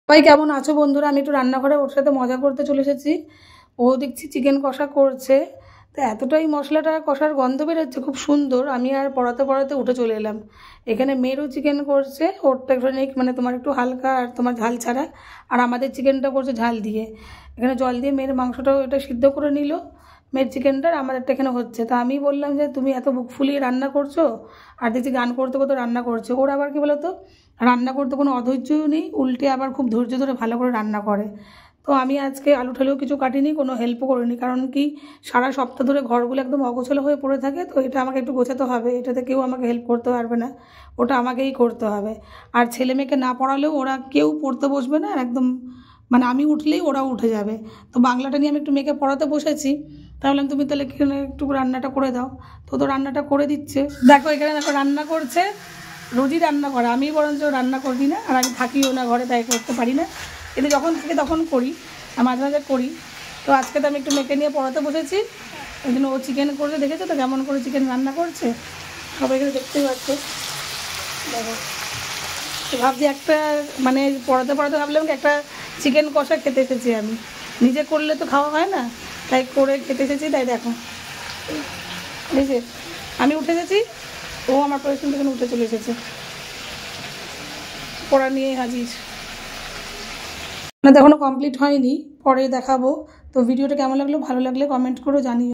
সবাই কেমন আছো বন্ধুরা? আমি একটু রান্নাঘরে ওর সাথে মজা করতে চলে এসেছি। ও দেখছি চিকেন কষা করছে। তো এতটাই মশলাটা কষার গন্ধ বেরোচ্ছে খুব সুন্দর, আমি আর পড়াতে পড়াতে উঠে চলে এলাম। এখানে মেয়েরও চিকেন করছে, ওরটা একটু মানে তোমার একটু হালকা আর তোমার ঝাল ছাড়া, আর আমাদের চিকেনটা করছে ঝাল দিয়ে। এখানে জল দিয়ে মেয়ের মাংসটাও এটা সিদ্ধ করে নিল, মেয়ের চিকেনটা। আমাদেরটা এখানে হচ্ছে। তা আমি বললাম যে তুমি এত বুক ফুলিয়ে রান্না করছো, আর দেখছি গান করতে করতে রান্না করছো। ওর আবার কী বলতো, রান্না করতে কোনো অধৈর্যও নেই, উল্টে আবার খুব ধৈর্য ধরে ভালো করে রান্না করে। তো আমি আজকে আলু ঠালুও কিছু কাটিনি, কোনো হেল্পও করিনি, কারণ কি সারা সপ্তাহ ধরে ঘরগুলো একদম অগোছালো হয়ে পড়ে থাকে। তো এটা আমাকে একটু গোছাতে হবে, এটাতে কেউ আমাকে হেল্প করতে পারবে না, ওটা আমাকেই করতে হবে। আর ছেলে মেয়েকে না পড়ালেও ওরা কেউ পড়তে বসবে না, একদম মানে আমি উঠলেই ওরাও উঠে যাবে। তো বাংলাটা নিয়ে আমি একটু মেয়েকে পড়াতে বসেছি। তাহলে তুমি তাহলে একটু রান্নাটা করে দাও। তো রান্নাটা করে দিচ্ছে। দেখো এখানে দেখো রান্না করছে, রোজই রান্না করে, আমি বরঞ্চ রান্না করি না, আর আমি থাকিও না ঘরে, তাই করতে পারি না। কিন্তু যখন থেকে তখন করি, মাঝে মাঝে করি। তো আজকে তো আমি একটু মেয়েকে নিয়ে পড়াতে বসেছি, ওই জন্য ও চিকেন করতে দেখেছো তো কেমন করে চিকেন রান্না করছে, সবাই এখানে দেখতেই পাচ্ছে। দেখো, ভাবছি একটা মানে পড়াতে পড়াতে ভাবলাম কি একটা চিকেন কষা খেতে এসেছি আমি, নিজে করলে তো খাওয়া হয় না, তাই করে খেতে এসেছি। তাই দেখো এই যে আমি উঠে গেছি, ও আমার পরিশ্রম থেকে উঠে চলে এসেছে, পড়া নিয়ে হাজির। না তো এখনও কমপ্লিট হয়নি, পরে দেখাবো। তো ভিডিওটা কেমন লাগলো, ভালো লাগলে কমেন্ট করে জানিও।